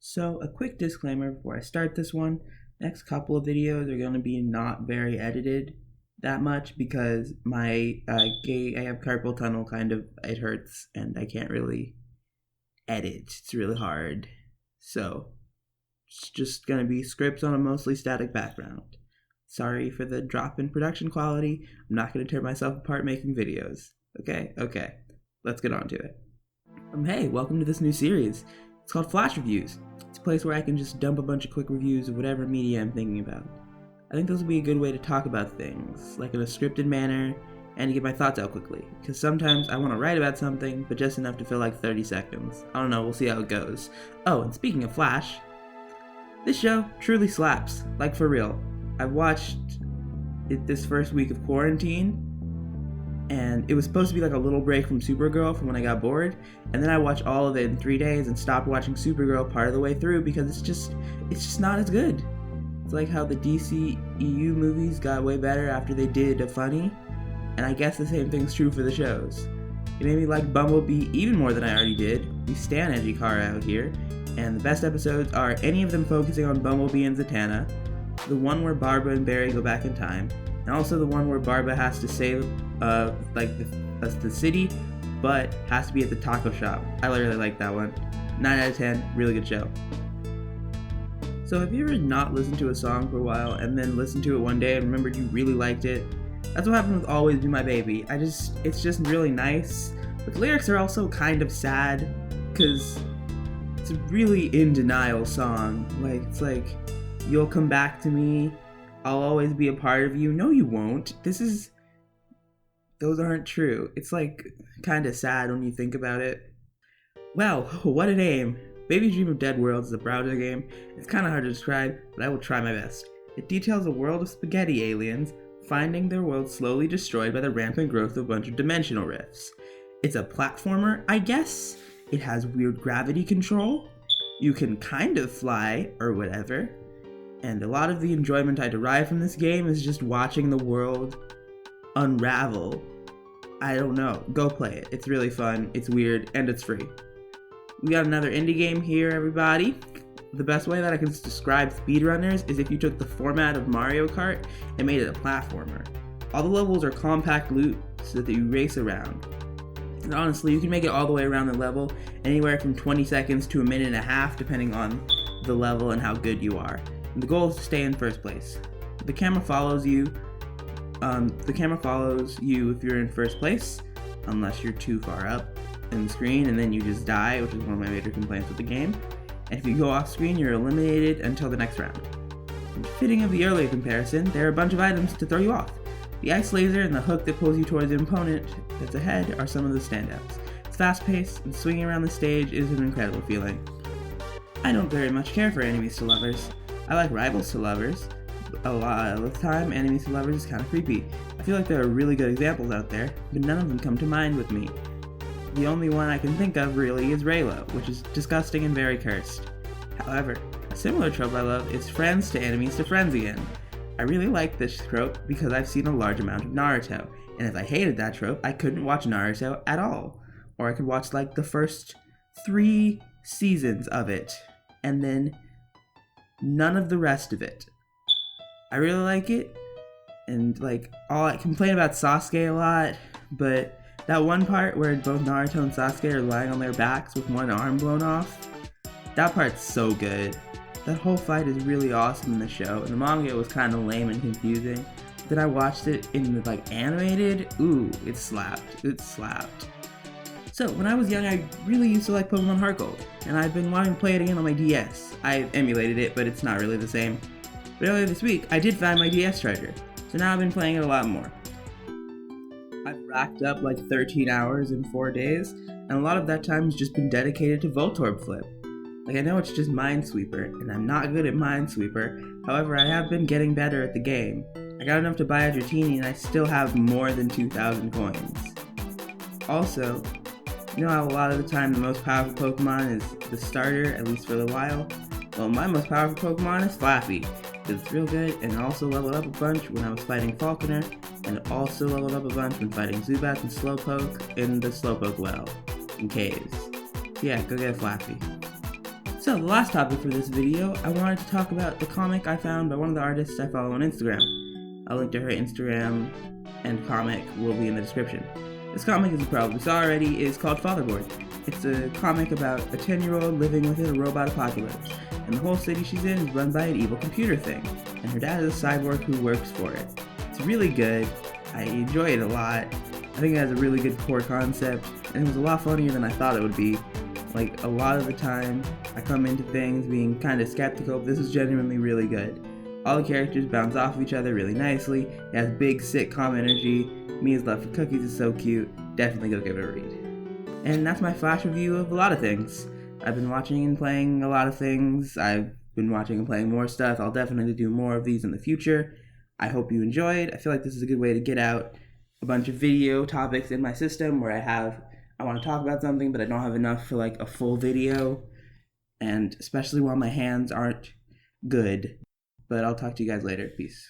So a quick disclaimer before I start this one. Next couple of videos are going to be not very edited that much because I have carpal tunnel kind of, it hurts and I can't really edit. It's really hard. So it's just going to be scripts on a mostly static background. Sorry for the drop in production quality. I'm not going to tear myself apart making videos. Okay, let's get on to it. Hey, welcome to this new series. It's called Flash Reviews. It's a place where I can just dump a bunch of quick reviews of whatever media I'm thinking about. I think this will be a good way to talk about things, like in a scripted manner, and to get my thoughts out quickly. Because sometimes I want to write about something, but just enough to fill like 30 seconds. I don't know, we'll see how it goes. Oh, and speaking of Flash, this show truly slaps, like for real. I've watched it this first week of quarantine, and it was supposed to be like a little break from Supergirl from when I got bored, and then I watched all of it in 3 days and stopped watching Supergirl part of the way through because it's just not as good. It's like how the DC EU movies got way better after they did a funny, and I guess the same thing's true for the shows. It made me like Bumblebee even more than I already did. We stan edgy car out here, and the best episodes are any of them focusing on Bumblebee and Zatanna, the one where Barbara and Barry go back in time, and also the one where Barbara has to save the city, but has to be at the taco shop. I really like that one. 9 out of 10, really good show. So have you ever not listened to a song for a while and then listened to it one day and remembered you really liked it? That's what happened with Always Be My Baby. It's just really nice, but the lyrics are also kind of sad, because it's a really in denial song. It's like, you'll come back to me, I'll always be a part of you. No, you won't. Those aren't true. It's like kind of sad when you think about it. Well, what a name. Baby Dream of Dead Worlds is a browser game. It's kind of hard to describe, but I will try my best. It details a world of spaghetti aliens finding their world slowly destroyed by the rampant growth of a bunch of dimensional rifts. It's a platformer, I guess. It has weird gravity control. You can kind of fly, or whatever. And a lot of the enjoyment I derive from this game is just watching the world unravel. I don't know. Go play it. It's really fun, it's weird, and it's free. We got another indie game here, everybody. The best way that I can describe speedrunners is if you took the format of Mario Kart and made it a platformer. All the levels are compact loot so that you race around. And honestly, you can make it all the way around the level anywhere from 20 seconds to a minute and a half, depending on the level and how good you are. And the goal is to stay in first place. The camera follows you. If you're in first place, unless you're too far up in the screen and then you just die, which is one of my major complaints with the game. And if you go off screen, you're eliminated until the next round. And fitting of the earlier comparison, there are a bunch of items to throw you off. The ice laser and the hook that pulls you towards the opponent that's ahead are some of the standouts. It's fast-paced, and swinging around the stage is an incredible feeling. I don't very much care for enemies to lovers. I like rivals to lovers. A lot of the time, enemies to lovers is kind of creepy. I feel like there are really good examples out there, but none of them come to mind with me. The only one I can think of really is Raylo, which is disgusting and very cursed. However, a similar trope I love is friends to enemies to friends again. I really like this trope because I've seen a large amount of Naruto, and if I hated that trope, I couldn't watch Naruto at all. Or I could watch like the first 3 seasons of it, and then none of the rest of it. I really like it, and I complain about Sasuke a lot, but that one part where both Naruto and Sasuke are lying on their backs with one arm blown off, that part's so good. That whole fight is really awesome in the show, and the manga was kind of lame and confusing. Then I watched it in the animated, ooh, it slapped. So when I was young, I really used to like Pokemon Heart Gold, and I've been wanting to play it again on my DS. I emulated it, but it's not really the same. But earlier this week, I did find my DS treasure, so now I've been playing it a lot more. I've racked up 13 hours in 4 days, and a lot of that time has just been dedicated to Voltorb Flip. I know it's just Minesweeper, and I'm not good at Minesweeper, however I have been getting better at the game. I got enough to buy a Dratini, and I still have more than 2,000 coins. Also, you know how a lot of the time the most powerful Pokemon is the starter, at least for a while? Well, my most powerful Pokemon is Flaaffy, because it's real good, and also leveled up a bunch when I was fighting Falconer, and it also leveled up a bunch when fighting Zubat and Slowpoke in the Slowpoke well, in caves. So yeah, go get a Flaaffy. So the last topic for this video, I wanted to talk about the comic I found by one of the artists I follow on Instagram. I'll link to her Instagram and comic will be in the description. This comic, as you probably saw already, is called Fatherboard. It's a comic about a 10-year-old living within a robot apocalypse, and the whole city she's in is run by an evil computer thing, and her dad is a cyborg who works for it. It's really good. I enjoy it a lot. I think it has a really good core concept, and it was a lot funnier than I thought it would be. Like, a lot of the time, I come into things being kind of skeptical, but this is genuinely really good. All the characters bounce off of each other really nicely. It has big sitcom energy. Mia's love for cookies is so cute. Definitely go give it a read. And that's my flash review of a lot of things. I've been watching and playing a lot of things. I've been watching and playing more stuff. I'll definitely do more of these in the future. I hope you enjoyed. I feel like this is a good way to get out a bunch of video topics in my system where I want to talk about something, but I don't have enough for like a full video, and especially while my hands aren't good. But I'll talk to you guys later. Peace.